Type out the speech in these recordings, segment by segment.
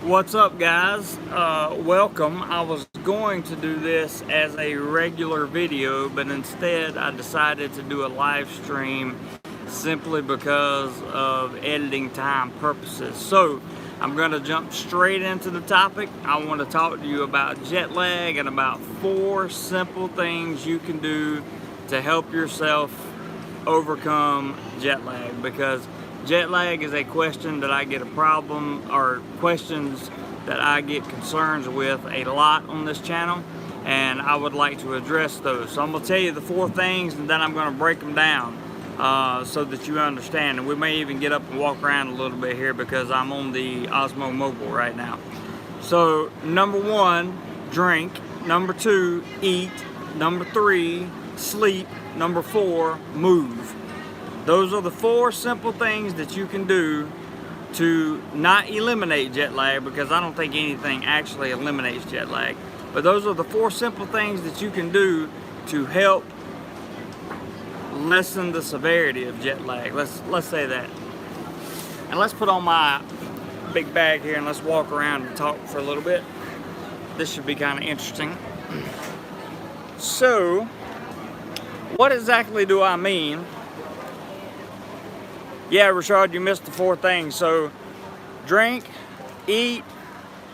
What's up, guys? Welcome. I was going to do this as a regular video, but instead I decided to do a live stream simply because of editing time purposes. So I'm going to jump straight into the topic. I want to talk to you about jet lag and about 4 simple things you can do to help yourself overcome jet lag, because jet lag is a question that I get a problem, or questions that I get concerns with a lot on this channel, and I would like to address those. So I'm going to tell you the 4 things, and then I'm going to break them down so that you understand. And we may even get up and walk around a little bit here because I'm on the Osmo Mobile right now. So number 1, drink. Number 2, eat. Number 3, sleep. Number 4, move. Those are the 4 simple things that you can do to not eliminate jet lag, because I don't think anything actually eliminates jet lag. But those are the 4 simple things that you can do to help lessen the severity of jet lag. Let's say that. And let's put on my big bag here and let's walk around and talk for a little bit. This should be kind of interesting. So, what exactly do I mean? Yeah, Rashad, you missed the 4 things. So, drink, eat,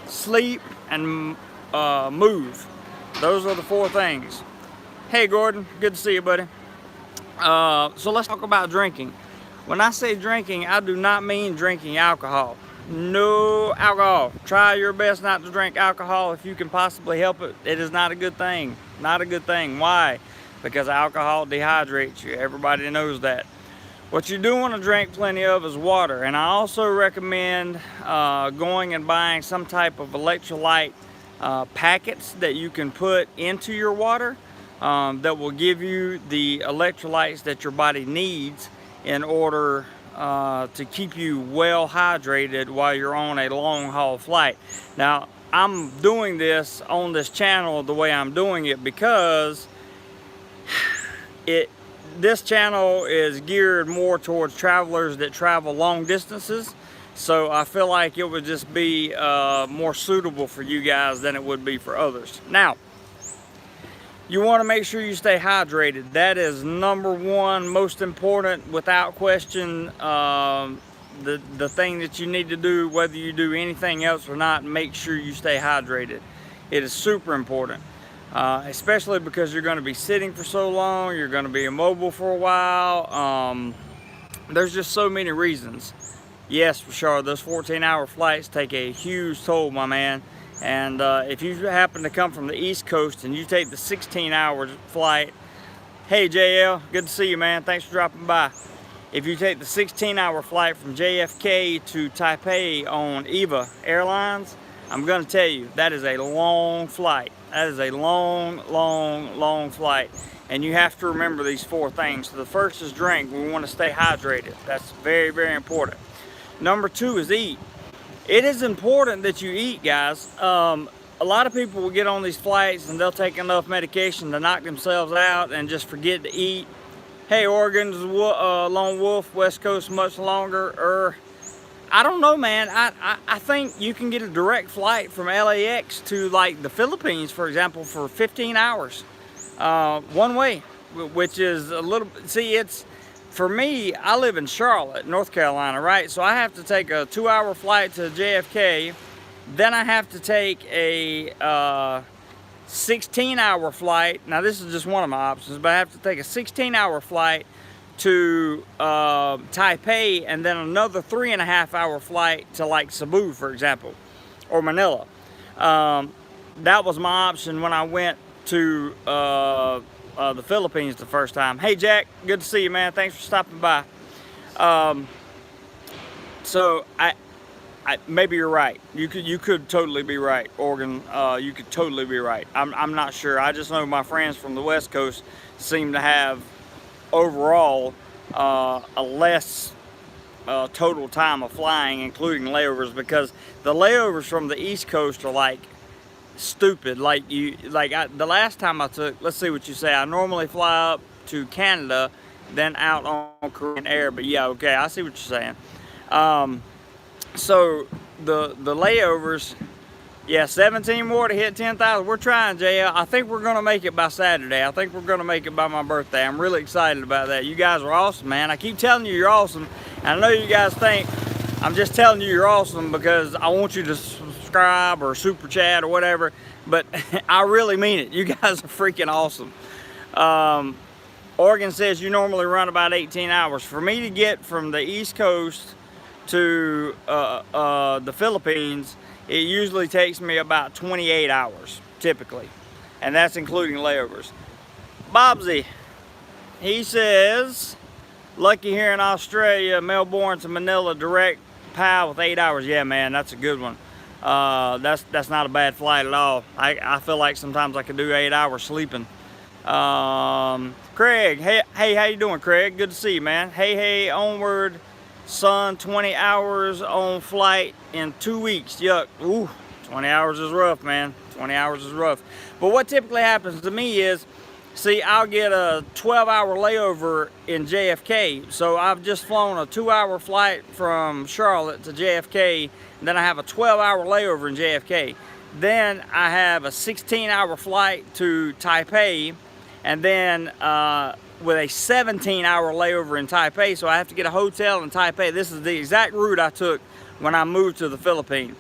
sleep, and move. Those are the 4 things. Hey, Gordon, good to see you, buddy. So let's talk about drinking. When I say drinking, I do not mean drinking alcohol. No alcohol. Try your best not to drink alcohol if you can possibly help it. It is not a good thing. Not a good thing. Why? Because alcohol dehydrates you. Everybody knows that. What you do want to drink plenty of is water. And I also recommend going and buying some type of electrolyte packets that you can put into your water that will give you the electrolytes that your body needs in order to keep you well hydrated while you're on a long haul flight. Now, I'm doing this on this channel the way I'm doing it because this channel is geared more towards travelers that travel long distances. So I feel like it would just be more suitable for you guys than it would be for others. Now, you want to make sure you stay hydrated. That is number 1, most important, without question. The thing that you need to do, whether you do anything else or not, make sure you stay hydrated. It is super important, especially because you're going to be sitting for so long, you're going to be immobile for a while. There's just so many reasons. Yes, for sure, those 14-hour flights take a huge toll, my man. And if you happen to come from the East Coast and you take the 16-hour flight, hey JL, good to see you, man. Thanks for dropping by. If you take the 16-hour flight from JFK to Taipei on EVA Airlines, I'm going to tell you, that is a long flight. That is a long flight. And you have to remember these 4 things. So the first is drink. We want to stay hydrated. That's very, very important. Number 2 is eat. It is important that you eat, guys. A lot of people will get on these flights and they'll take enough medication to knock themselves out and just forget to eat. Hey, Oregon's lone wolf, West Coast much longer. I don't know, man. I think you can get a direct flight from LAX to like the Philippines, for example, for 15 hours, one way, which is a little. See, it's. For me, I live in Charlotte, North Carolina, right? So I have to take a 2-hour flight to JFK. Then I have to take a 16-hour flight. Now, this is just one of my options, but I have to take a 16-hour flight to Taipei, and then another 3.5-hour flight to like Cebu, for example, or Manila. That was my option when I went to the Philippines the first time. Hey Jack, good to see you, man. Thanks for stopping by. So I maybe you're right. You could totally be right, Oregon. You could totally be right. I'm not sure. I just know my friends from the West Coast seem to have overall a less total time of flying, including layovers, because the layovers from the East Coast are like stupid. The last time I took, let's see what you say, I normally fly up to Canada, then out on Korean Air. But yeah, okay, I see what you're saying. So the layovers, yeah, 17 more to hit 10,000. We're trying, JL. I think we're gonna make it by Saturday. I think we're gonna make it by my birthday. I'm really excited about that. You guys are awesome, man. I keep telling you you're awesome. And I know you guys think I'm just telling you you're awesome because I want you to subscribe or super chat or whatever, but I really mean it. You guys are freaking awesome. Oregon says you normally run about 18 hours. For me to get from the East Coast to the Philippines, it usually takes me about 28 hours, typically. And that's including layovers. Bobsy, he says, lucky here in Australia, Melbourne to Manila direct PAL with 8 hours. Yeah, man, that's a good one. That's not a bad flight at all. I feel like sometimes I could do 8 hours sleeping. Craig, hey, how you doing, Craig? Good to see you, man. Hey, onward, son, 20 hours on flight in 2 weeks. Yuck. Ooh, 20 hours is rough, man. 20 hours is rough. But what typically happens to me is, see, I'll get a 12-hour layover in JFK. So I've just flown a 2-hour flight from Charlotte to JFK. And then I have a 12-hour layover in JFK. Then I have a 16-hour flight to Taipei. And then with a 17-hour layover in Taipei, so I have to get a hotel in Taipei. This is the exact route I took when I moved to the Philippines.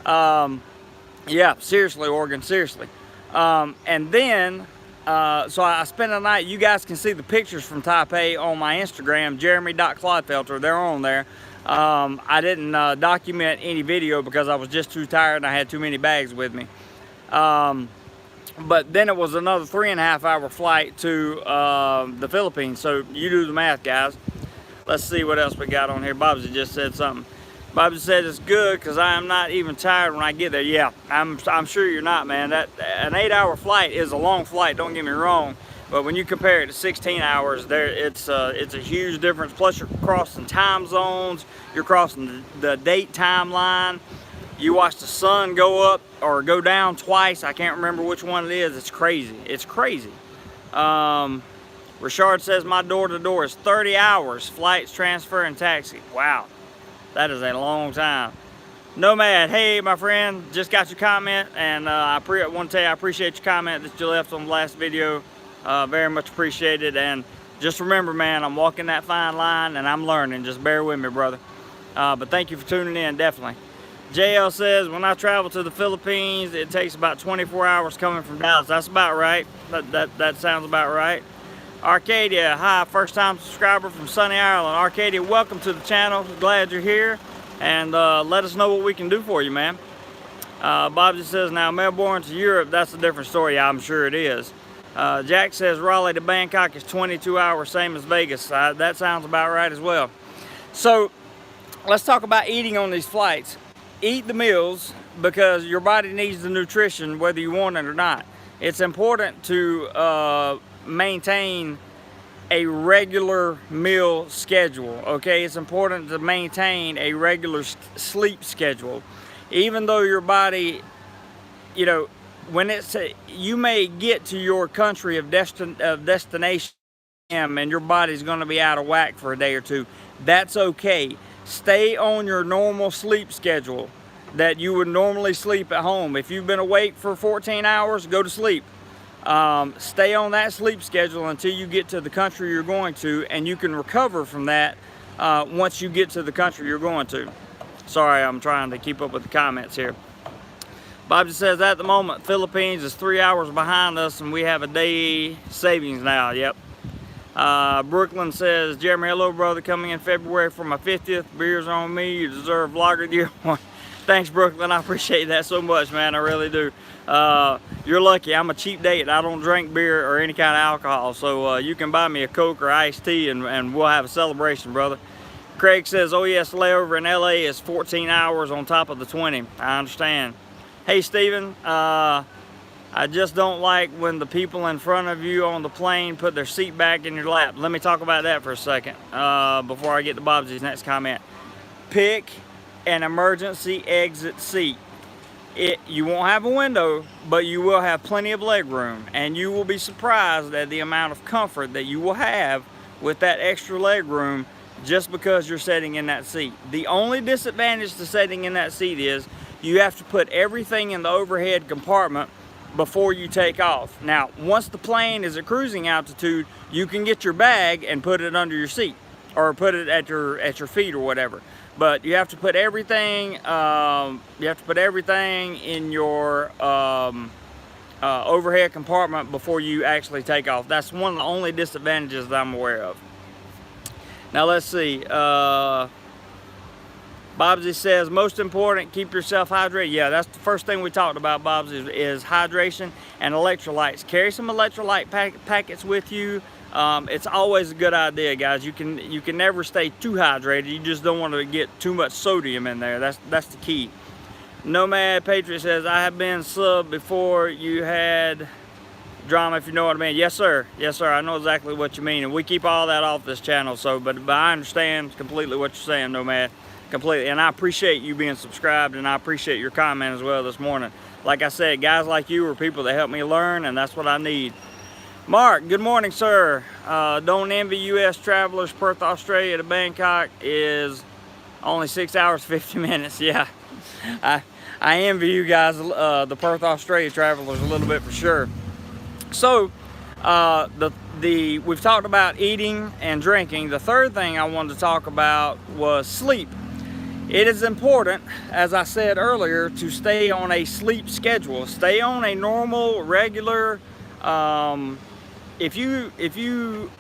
Yeah, seriously, Oregon, seriously. And then, so I spent the night. You guys can see the pictures from Taipei on my Instagram, jeremy.clodfelter. They're on there. I didn't document any video because I was just too tired and I had too many bags with me. But then it was another 3.5-hour flight to the Philippines. So you do the math, guys. Let's see what else we got on here. Bobsy just said something. Bobsy said it's good because I am not even tired when I get there. Yeah, I'm sure you're not, man. An 8-hour flight is a long flight. Don't get me wrong. But when you compare it to 16 hours, it's a huge difference. Plus, you're crossing time zones. You're crossing the date timeline. You watch the sun go up or go down twice. I can't remember which one it is. It's crazy. It's crazy. Richard says my door-to-door is 30 hours. Flights, transfer, and taxi. Wow. That is a long time. Nomad, hey, my friend. Just got your comment. And I want to tell you I appreciate your comment that you left on the last video. Very much appreciated. And just remember, man, I'm walking that fine line and I'm learning. Just bear with me, brother. But thank you for tuning in, definitely. JL says, when I travel to the Philippines, it takes about 24 hours coming from Dallas. That's about right. That sounds about right. Arcadia, hi, first time subscriber from sunny Ireland. Arcadia, welcome to the channel. Glad you're here. And let us know what we can do for you, man. Bob just says, now Melbourne to Europe, that's a different story. Yeah, I'm sure it is. Jack says, Raleigh to Bangkok is 22 hours, same as Vegas. That sounds about right as well. So, let's talk about eating on these flights. Eat the meals because your body needs the nutrition whether you want it or not. It's important to maintain a regular meal schedule, okay? It's important to maintain a regular sleep schedule. Even though your body, you know, when you may get to your country of destination and your body's going to be out of whack for a day or two, that's okay. Stay on your normal sleep schedule that you would normally sleep at home. If you've been awake for 14 hours, go to sleep. Stay on that sleep schedule until you get to the country you're going to, and you can recover from that once you get to the country you're going to. Sorry, I'm trying to keep up with the comments here. Bob just says, at the moment, Philippines is 3 hours behind us, and we have a day savings now. Yep. Brooklyn says, Jeremy, hello, brother. Coming in February for my 50th. Beers on me. You deserve Vlogger of the Year. Thanks, Brooklyn. I appreciate that so much, man. I really do. You're lucky. I'm a cheap date. I don't drink beer or any kind of alcohol. So you can buy me a Coke or iced tea, and we'll have a celebration, brother. Craig says, oh, yes, layover in LA is 14 hours on top of the 20. I understand. Hey, Steven. I just don't like when the people in front of you on the plane put their seat back in your lap. Let me talk about that for a second before I get to Bobsy's next comment. Pick an emergency exit seat. You won't have a window, but you will have plenty of leg room, and you will be surprised at the amount of comfort that you will have with that extra leg room just because you're sitting in that seat. The only disadvantage to sitting in that seat is you have to put everything in the overhead compartment before you take off. Now, once the plane is at cruising altitude, you can get your bag and put it under your seat, or put it at your feet or whatever. But you have to put everything. In your overhead compartment before you actually take off. That's one of the only disadvantages that I'm aware of. Now let's see. Bobsy says, most important, keep yourself hydrated. Yeah, that's the first thing we talked about, Bobsy, is hydration and electrolytes. Carry some electrolyte packets with you. It's always a good idea, guys. You can never stay too hydrated. You just don't want to get too much sodium in there. That's the key. Nomad Patriot says, I have been subbed before you had drama, if you know what I mean. Yes, sir. Yes, sir. I know exactly what you mean. And we keep all that off this channel. So, but I understand completely what you're saying, Nomad. Completely. And I appreciate you being subscribed, and I appreciate your comment as well this morning. Like I said, guys like you are people that help me learn, and that's what I need. Mark, good morning, sir. Don't envy U.S. travelers. Perth, Australia to Bangkok is only 6 hours, 50 minutes. Yeah. I envy you guys, the Perth, Australia travelers, a little bit for sure. So, we've talked about eating and drinking. The third thing I wanted to talk about was sleep. It is important, as I said earlier, to stay on a sleep schedule. Stay on a normal, regular. If you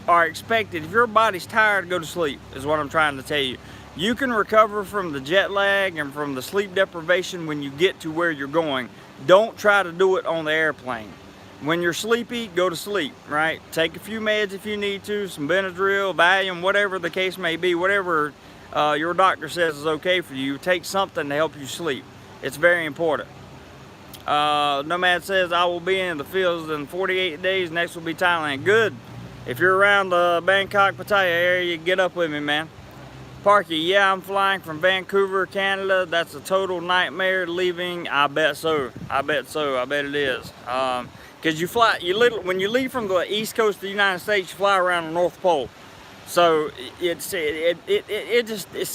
are expected, if your body's tired, go to sleep, is what I'm trying to tell you. You can recover from the jet lag and from the sleep deprivation when you get to where you're going. Don't try to do it on the airplane. When you're sleepy, go to sleep, right? Take a few meds if you need to, some Benadryl, Valium, whatever the case may be, whatever your doctor says is okay for you. Take something to help you sleep. It's very important. Nomad says, I will be in the fields in 48 days. Next will be Thailand. Good. If you're around the Bangkok, Pattaya area, get up with me, man. Parky, yeah, I'm flying from Vancouver, Canada. That's a total nightmare leaving. I bet so. I bet so. I bet it is. Because when you leave from the east coast of the United States, you fly around the North Pole. So it's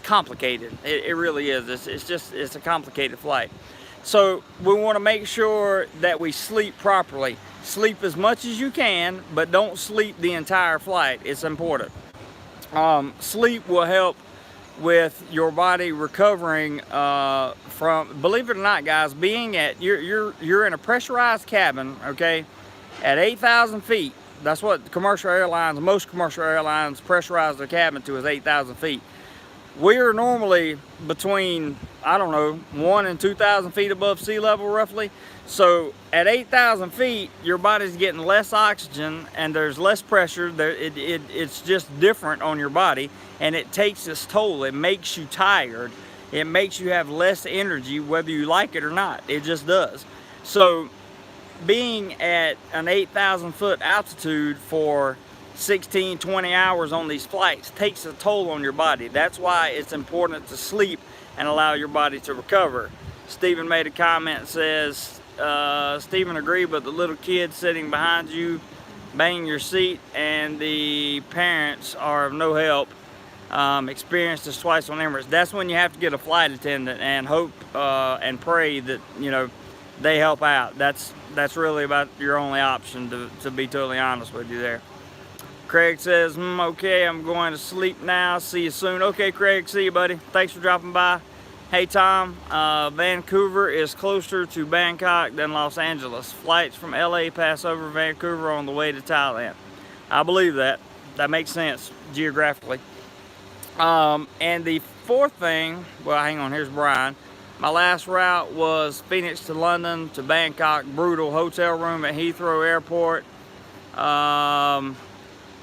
complicated. It really is. It's a complicated flight. So we want to make sure that we sleep properly. Sleep as much as you can, but don't sleep the entire flight. It's important. Sleep will help with your body recovering from, believe it or not, guys, being at, you're in a pressurized cabin, okay, at 8,000 feet. That's what most commercial airlines pressurize their cabin to, is 8,000 feet. We're normally between, I don't know, 1,000 and 2,000 feet above sea level, roughly. So at 8,000 feet, your body's getting less oxygen and there's less pressure. It's just different on your body, and it takes its toll. It makes you tired. It makes you have less energy, whether you like it or not. It just does. So being at an 8,000 foot altitude for 16, 20 hours on these flights takes a toll on your body. That's why it's important to sleep and allow your body to recover. Stephen made a comment, says, Stephen agreed, but the little kid sitting behind you, banging your seat, and the parents are of no help. Experienced this twice on Emirates. That's when you have to get a flight attendant and hope and pray that, you know, they help out. That's really about your only option, to be totally honest with you there. Craig says, okay, I'm going to sleep now. See you soon. Okay, Craig, see you, buddy. Thanks for dropping by. Hey, Tom, Vancouver is closer to Bangkok than Los Angeles. Flights from LA pass over Vancouver on the way to Thailand. I believe that. That makes sense geographically. And the fourth thing, well, hang on, here's Brian. My last route was Phoenix to London to Bangkok. Brutal. Hotel room at Heathrow Airport.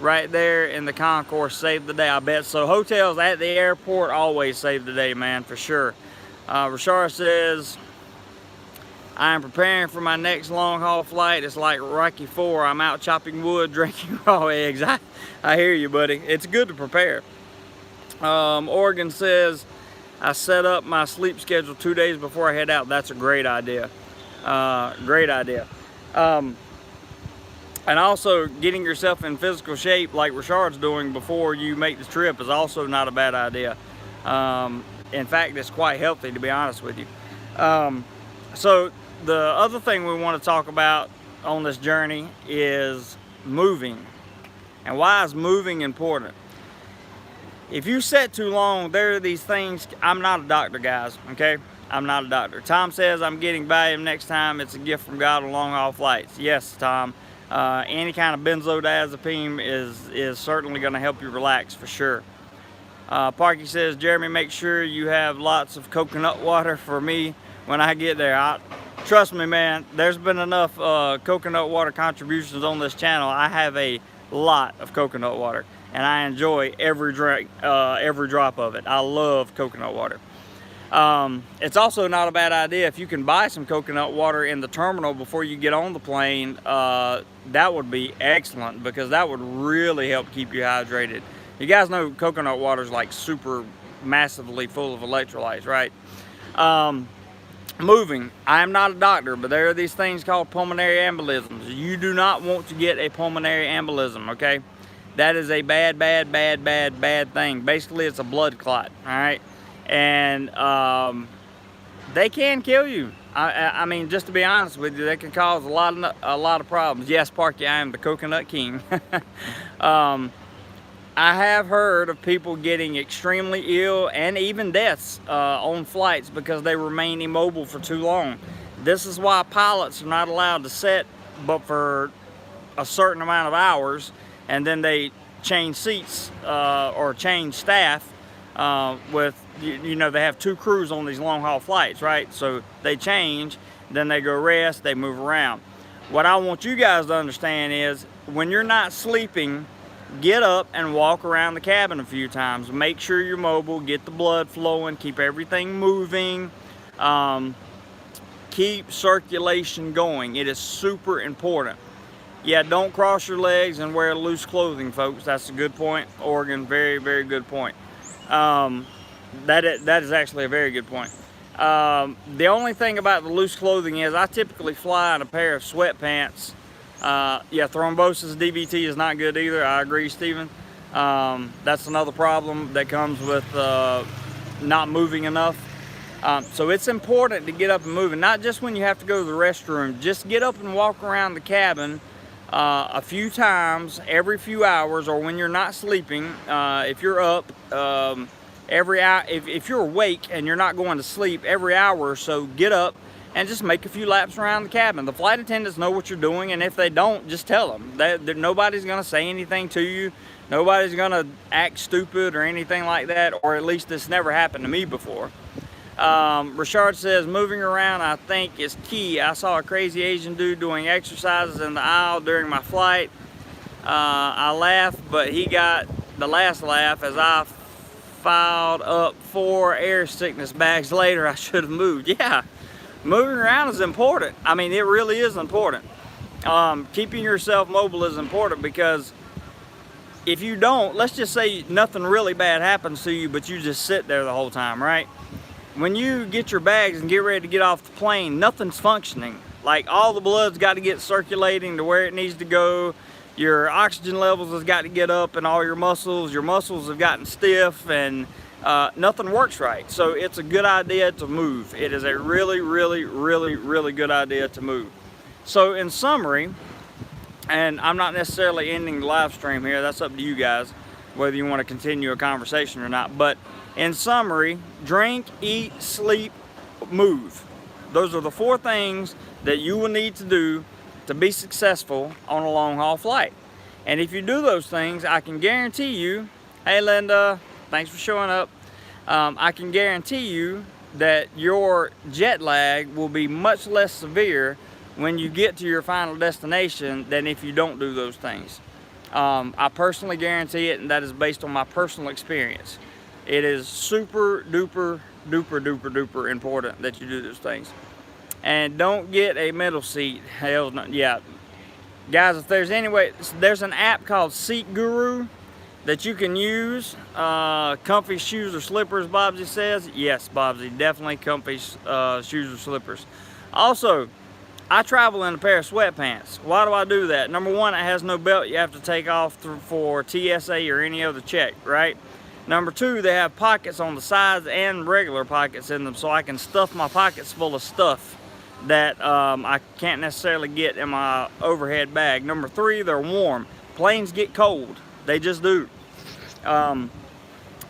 Right there in the concourse saved the day. I bet so. Hotels at the airport always save the day, man, for sure. Rashard says, I am preparing for my next long haul flight. It's like Rocky IV. I'm out chopping wood, drinking raw eggs. I hear you, buddy. It's good to prepare. Oregon says, I set up my sleep schedule 2 days before I head out. That's a great idea. Great idea. And also, getting yourself in physical shape like Richard's doing before you make the trip is also not a bad idea. In fact, it's quite healthy, to be honest with you. So the other thing we want to talk about on this journey is moving. And why is moving important? If you sit too long, there are these things. I'm not a doctor, guys, okay? I'm not a doctor. Tom says I'm getting Valium next time. It's a gift from God on long-haul flights. Yes, Tom. Any kind of benzodiazepine is certainly going to help you relax for sure. Parky says, Jeremy, make sure you have lots of coconut water for me when I get there. Trust me, man, there's been enough coconut water contributions on this channel. I have a lot of coconut water, and I enjoy every drink, every drop of it. I love coconut water. It's also not a bad idea if you can buy some coconut water in the terminal before you get on the plane. That would be excellent, because that would really help keep you hydrated. You guys know coconut water is like super massively full of electrolytes, right? Moving. I am not a doctor, but there are these things called pulmonary embolisms. You do not want to get a pulmonary embolism, okay? That is a bad thing. Basically, it's a blood clot, all right? And they can kill you. I mean, just to be honest with you, they can cause a lot of problems. Yes, Parky, I am the coconut king. I have heard of people getting extremely ill and even deaths on flights because they remain immobile for too long. This is why pilots are not allowed to sit but for a certain amount of hours, and then they change seats or change staff with, you know, they have two crews on these long haul flights, right? So they change, then they go rest, they move around. What I want you guys to understand is when you're not sleeping, get up and walk around the cabin a few times. Make sure you're mobile, get the blood flowing, keep everything moving, keep circulation going. It is super important. Yeah, don't cross your legs and wear loose clothing, folks. That's a good point. Oregon, very good point. That is actually a very good point. The only thing about the loose clothing is I typically fly in a pair of sweatpants. Yeah, thrombosis DVT is not good either. I agree, Stephen. That's another problem that comes with not moving enough. So it's important to get up and move, and not just when you have to go to the restroom. Just get up and walk around the cabin a few times every few hours, or when you're not sleeping. If you're up every hour, if you're awake and you're not going to sleep, every hour or so, get up and just make a few laps around the cabin. The flight attendants know what you're doing, and if they don't, just tell them. Nobody's going to say anything to you. Nobody's going to act stupid or anything like that, or at least this never happened to me before. Richard says, moving around, I think, is key. I saw a crazy Asian dude doing exercises in the aisle during my flight. I laughed, but he got the last laugh as I filed up 4 air sickness bags later. I should have moved. Yeah. Moving around is important. I mean, it really is important. Keeping yourself mobile is important, because if you don't, let's just say nothing really bad happens to you, but you just sit there the whole time, right? When you get your bags and get ready to get off the plane, nothing's functioning. Like, all the blood's got to get circulating to where it needs to go. Your oxygen levels has got to get up, and all your muscles have gotten stiff, and nothing works right. So it's a good idea to move. It is a really good idea to move. So in summary, and I'm not necessarily ending the live stream here, that's up to you guys whether you want to continue a conversation or not, but in summary, drink, eat, sleep, move. Those are the 4 things that you will need to do to be successful on a long haul flight. And if you do those things, I can guarantee you, hey Linda, thanks for showing up. I can guarantee you that your jet lag will be much less severe when you get to your final destination than if you don't do those things. I personally guarantee it, and that is based on my personal experience. It is super duper important that you do those things. And don't get a middle seat. Hell no. Yeah. Guys, if there's any way, there's an app called Seat Guru that you can use. Comfy shoes or slippers, Bobsy says. Yes, Bobsy, definitely comfy shoes or slippers. Also, I travel in a pair of sweatpants. Why do I do that? Number one, it has no belt you have to take off for TSA or any other check, right? Number two, they have pockets on the sides and regular pockets in them, so I can stuff my pockets full of stuff that I can't necessarily get in my overhead bag. Number three, they're warm. Planes get cold. They just do. I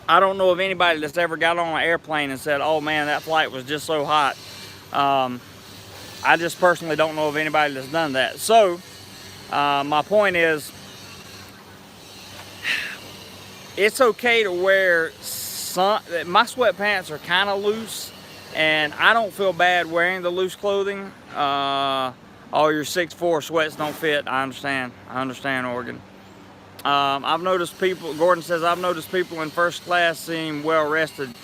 don't know of anybody that's ever got on an airplane and said, oh man, that flight was just so hot. I just personally don't know of anybody that's done that. So, my point is, it's okay to wear some. My sweatpants are kind of loose, and I don't feel bad wearing the loose clothing. All your 6'4" sweats don't fit. I understand, Oregon. I've noticed people, Gordon says, I've noticed people in first class seem well rested.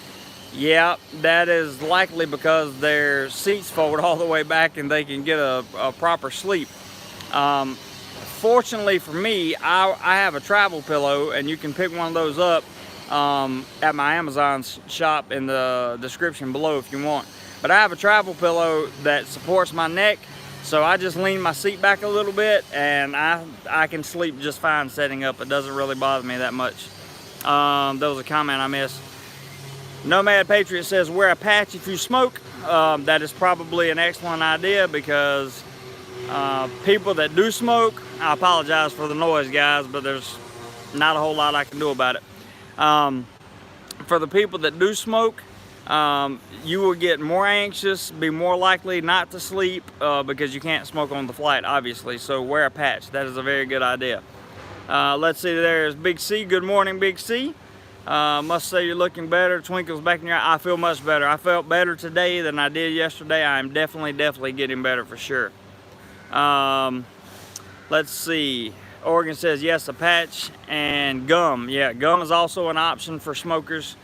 Yeah, that is likely because their seats fold all the way back and they can get a proper sleep. Fortunately for me, I have a travel pillow, and you can pick one of those up at my Amazon shop in the description below if you want. But I have a travel pillow that supports my neck, so I just lean my seat back a little bit, and I can sleep just fine setting up. It doesn't really bother me that much. There was a comment I missed. Nomad Patriot says, wear a patch if you smoke. That is probably an excellent idea, because people that do smoke, I apologize for the noise, guys, but there's not a whole lot I can do about it. For the people that do smoke, you will get more anxious, be more likely not to sleep, because you can't smoke on the flight, obviously. So wear a patch. That is a very good idea. Let's see, there's Big C. Good morning, Big C. Must say you're looking better. Twinkles back in your eye. I feel much better. I felt better today than I did yesterday. I am definitely getting better for sure. Let's see. Oregon says yes, a patch and gum. Yeah, gum is also an option for smokers.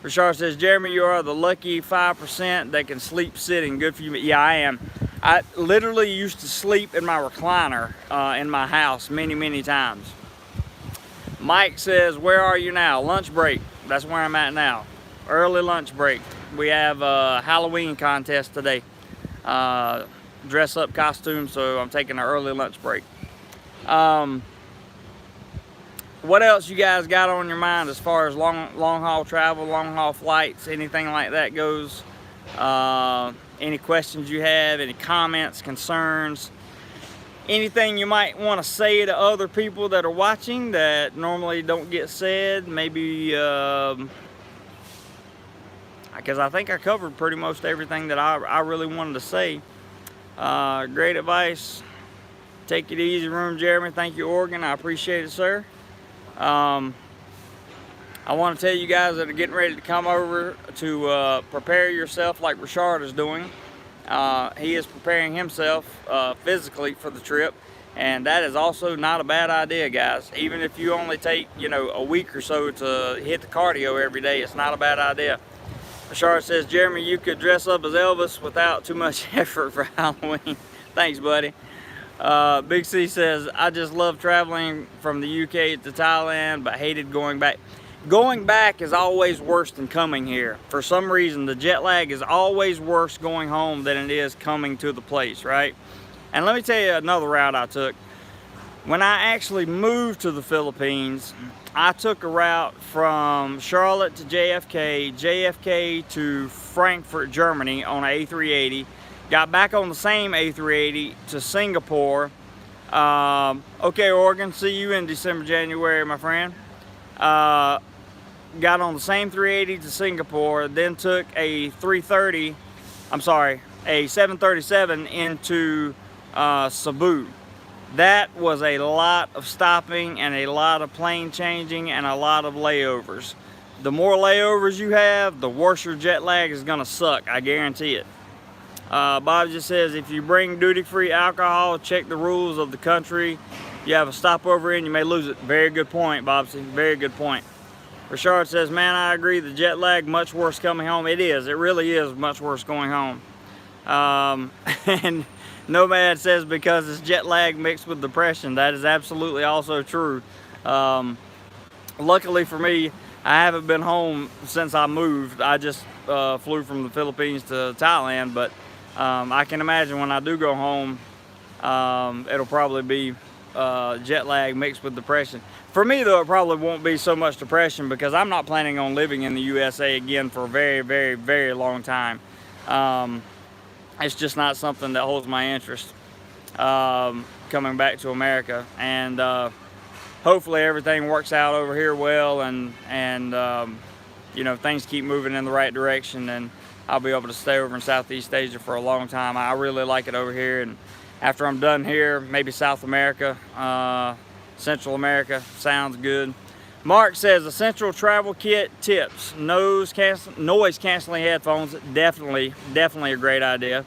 Rashard says, Jeremy, you are the lucky 5% that can sleep sitting. Good for you. Yeah, I am. I literally used to sleep in my recliner in my house many times. Mike says, where are you now? Lunch break. That's where I'm at now. Early lunch break. We have a Halloween contest today. Dress up costume, so I'm taking an early lunch break. What else you guys got on your mind as far as long haul travel, long haul flights, anything like that goes? Any questions you have, any comments, concerns? Anything you might want to say to other people that are watching that normally don't get said? Maybe, because I think I covered pretty much everything that I really wanted to say. Great advice. Take it easy, Room Jeremy. Thank you, Oregon. I appreciate it, sir. I want to tell you guys that are getting ready to come over to prepare yourself like Rashard is doing. He is preparing himself physically for the trip, and that is also not a bad idea, guys. Even if you only take, a week or so to hit the cardio every day, it's not a bad idea. Rashard says, Jeremy, you could dress up as Elvis without too much effort for Halloween. Thanks, buddy. Big C says, I just love traveling from the UK to Thailand, but hated going back. Going back is always worse than coming here. For some reason, the jet lag is always worse going home than it is coming to the place, right? And let me tell you another route I took. When I actually moved to the Philippines, I took a route from Charlotte to JFK, JFK to Frankfurt, Germany on an A380. Got back on the same A380 to Singapore. Okay, Oregon, see you in December, January, my friend. Got on the same 380 to Singapore, then took a 737 into Cebu. That was a lot of stopping and a lot of plane changing and a lot of layovers. The more layovers you have, the worse your jet lag is gonna suck, I guarantee it. Bob just says, if you bring duty-free alcohol, check the rules of the country you have a stopover in, you may lose it. Very good point, Bobsy, very good point. Rashard says, man, I agree, the jet lag, much worse coming home. It is, it really is much worse going home. And Nomad says, because it's jet lag mixed with depression. That is absolutely also true. Luckily for me, I haven't been home since I moved. I just flew from the Philippines to Thailand, but I can imagine when I do go home, it'll probably be jet lag mixed with depression. For me though, it probably won't be so much depression because I'm not planning on living in the USA again for a very, very, very long time. It's just not something that holds my interest, coming back to America. And hopefully everything works out over here well, and you know, things keep moving in the right direction, and I'll be able to stay over in Southeast Asia for a long time. I really like it over here, and after I'm done here, maybe South America, Central America, sounds good. Mark says, essential travel kit tips, noise canceling headphones, definitely a great idea.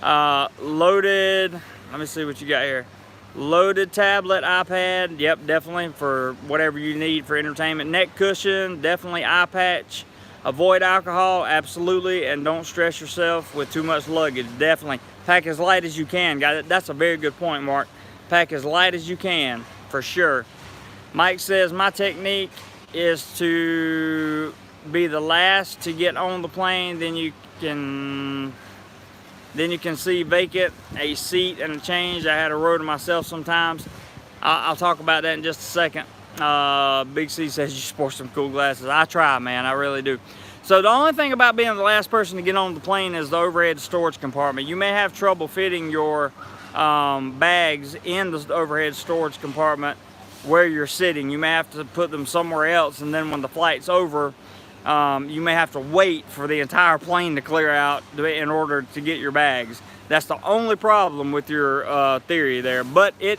Loaded, let me see what you got here. Loaded tablet, iPad, yep, definitely for whatever you need for entertainment. Neck cushion, definitely eye patch. Avoid alcohol, absolutely, and don't stress yourself with too much luggage, definitely. Pack as light as you can, guys. That's a very good point, Mark. Pack as light as you can, for sure. Mike says, my technique is to be the last to get on the plane, then you can see vacant a seat and a change. I had a row to myself sometimes. I'll talk about that in just a second. Big C says you sport some cool glasses. I try, man, I really do. So the only thing about being the last person to get on the plane is the overhead storage compartment. You may have trouble fitting your bags in the overhead storage compartment where you're sitting. You may have to put them somewhere else, and then when the flight's over, you may have to wait for the entire plane to clear out in order to get your bags. That's the only problem with your theory there, but it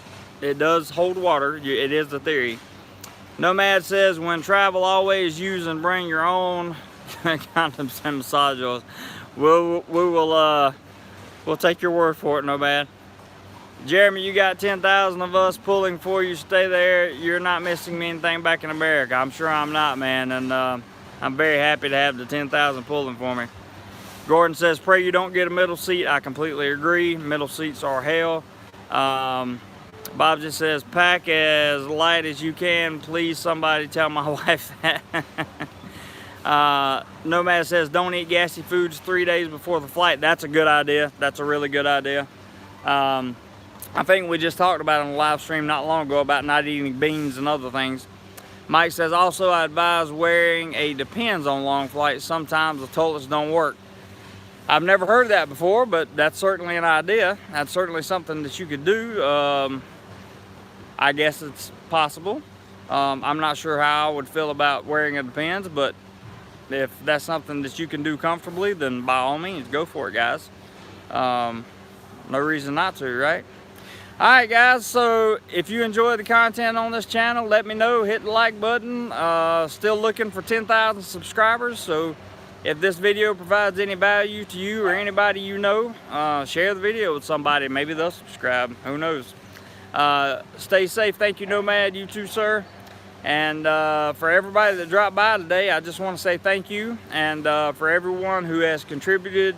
does hold water. It is a theory. Nomad says, when travel, always use and bring your own condoms and massage oils. We'll take your word for it, Nomad. Jeremy, you got 10,000 of us pulling for you. Stay there. You're not missing me anything back in America. I'm sure I'm not, man, and I'm very happy to have the 10,000 pulling for me. Gordon says, pray you don't get a middle seat. I completely agree. Middle seats are hell. Bob just says, pack as light as you can. Please, somebody tell my wife that. Nomad says, don't eat gassy foods 3 days before the flight. That's a good idea. That's a really good idea. I think we just talked about it on the live stream not long ago about not eating beans and other things. Mike says, also I advise wearing a Depends on long flights. Sometimes the toilets don't work. I've never heard of that before, but that's certainly an idea. That's certainly something that you could do. I guess it's possible. I'm not sure how I would feel about wearing a Depends, but if that's something that you can do comfortably, then by all means, go for it, guys. No reason not to, right? Alright guys, so if you enjoy the content on this channel, let me know. Hit the like button. Still looking for 10,000 subscribers, so if this video provides any value to you or anybody you know, share the video with somebody. Maybe they'll subscribe. Who knows? Stay safe. Thank you, Nomad. You too, sir. And for everybody that dropped by today, I just want to say thank you. And for everyone who has contributed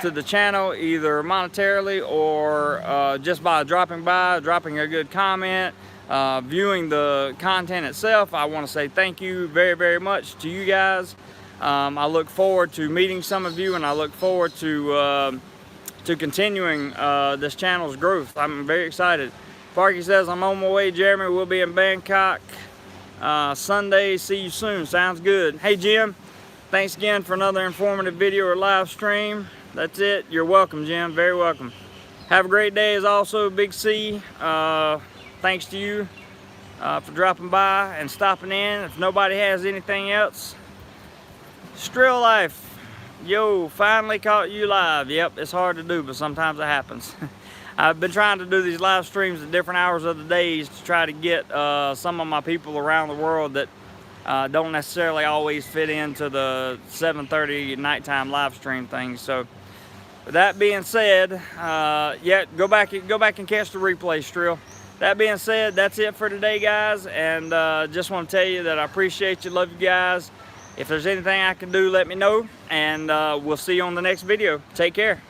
to the channel, either monetarily or just by dropping by, dropping a good comment, viewing the content itself, I want to say thank you very, very much to you guys. I look forward to meeting some of you, and I look forward to continuing this channel's growth. I'm very excited. Parky says, I'm on my way, Jeremy. We'll be in Bangkok Sunday. See you soon. Sounds good. Hey, Jim. Thanks again for another informative video or live stream. That's it. You're welcome, Jim. Very welcome. Have a great day as also, Big C. Thanks to you for dropping by and stopping in. If nobody has anything else, Still Life. Yo, finally caught you live. Yep, it's hard to do, but sometimes it happens. I've been trying to do these live streams at different hours of the days to try to get some of my people around the world that don't necessarily always fit into the 7:30 nighttime live stream thing. So with that being said, yeah, go back and catch the replay, Strill. That being said, that's it for today, guys, and just want to tell you that I appreciate you, love you guys. If there's anything I can do, let me know, and we'll see you on the next video. Take care.